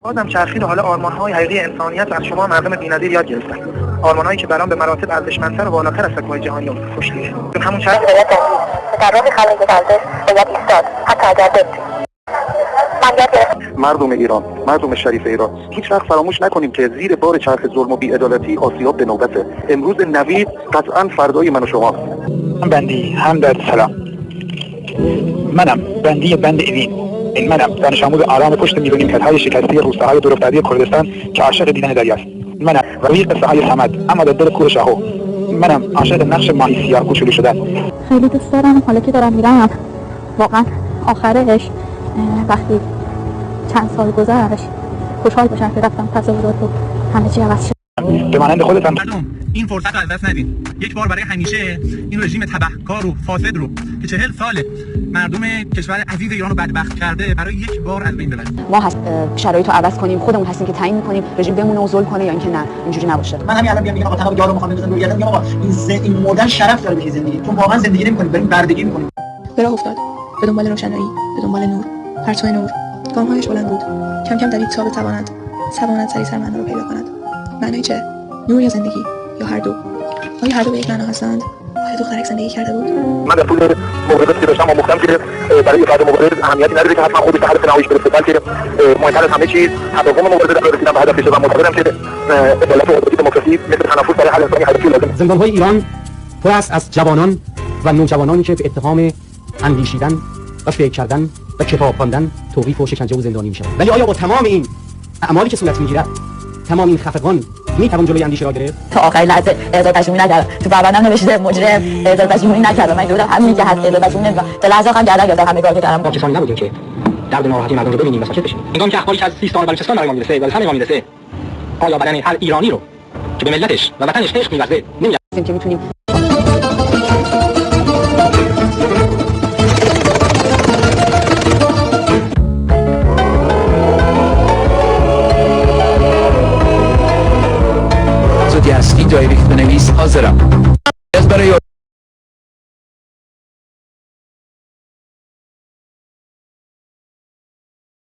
بازم چرخید و حالا آرمان‌های حقیقی انسانیت از شما مردم بی‌نظیر یاد گرفتن. آرمان‌هایی که برام به مراتب ارزشمندتر و بالاتر از سکوهای جهانی خوش‌تیه. همون چرخ باید در راه خلای ورزش باید ایستاد، حتی اگر مردم ایران، مردم شریف ایران، هیچ وقت فراموش نکنیم که زیر بار چرخ ظلم و بی‌عدالتی آسیاب به نوبته. امروز نوید قطعاً فردای من و شماست. بندی همدرد سلام. منم بندی بند اوین. منم دانش آموز آرام پشت میلیون نیمکت‌های شکسته روستاهای دورافتاده کردستان که عاشق دیدن دریاست. منم روی قصه های صمد اما در دل کوه شاهو. منم عاشق نقش ماهی سیاه کوچولو شدن. خیلی دوست دارم حالا که دارم میرم واقعا آخرش وقتی چند سال گذشت خوشحال باشم که رفتم تصادفات رو همه چی عوض شد. به مانند خودتان این فرصت رو از دست ندین. یک بار برای همیشه این رژیم تبهکار و فاسد رو که 40 ساله مردم کشور عزیز ایران رو بدبخت کرده برای یک بار از بین ببرید. ما هست شرایط رو عوض کنیم، خودمون هستیم که تعیین می‌کنیم رژیم بمونه و ظلم کنه یا اینکه نه اینجوری نباشه. من همین الان میگم آقا تمام یارو می‌خوام بزنم روی میگم آقا این مردن شرف داره به زندگی. چون واقعا زندگی نمی‌کنیم، بریم بردگی می‌کنیم. به راه افتاد، به دنبال روشنایی، به دنبال نور، پرتو نور. گام‌هایش بلند بود. کم کم دوید تا بتواند سریع‌تر معنا رو پیدا کند. معنای چه؟ نور یا زندگی یا هر دو؟ آیا هر دو به یک معنا هستند؟ آیا دخترک زندگی کرده بود؟ من در طول مبارزاتی که داشتم آموختم که برای فرد مبارز اهمیتی نداره که حتما خودش به هدف نهاییش برسه، بلکه مهمتر از همه چیز تداوم مبارزه در رسیدن به هدفش و معتقدم که عدالت و آزادی دموکراسی مثل تنفس برای هر انسانی هدفی لازمه. زندان‌های ایران پر است از جوانان و نوجوانانی که به اتهام اندیشیدن و فکر کردن و کتاب خواندن توقیف و شکنجه و زندانی میشوند. ولی آیا با تمام این اعمالی که صورت میگیرد تمام این خفقان میتوان جلوی اندیشه را گرفت؟ تا آخرین لحظه اعداد پشیمونی نکرد. تو پرونده‌ام نوشته مجرم اعداد پشیمونی نکرد. من گفتم همین که هست اعداد پشیمونی تا لحظه آخر گردن گرفتم همه کار که کردم. ما کسانی نبودیم که درد و ناراحتی مردم رو ببینیم و ساکت بشیم. هنگامی که اخباری که از سیستان و بلوچستان برای ما میرسه و همه ما میرسه، آیا بدن هر ایرانی رو که به ملتش و وطنش عشق می‌ورزه نمی‌دونیم که میتونیم هستی دایرکت بنویس حاضرم. از برای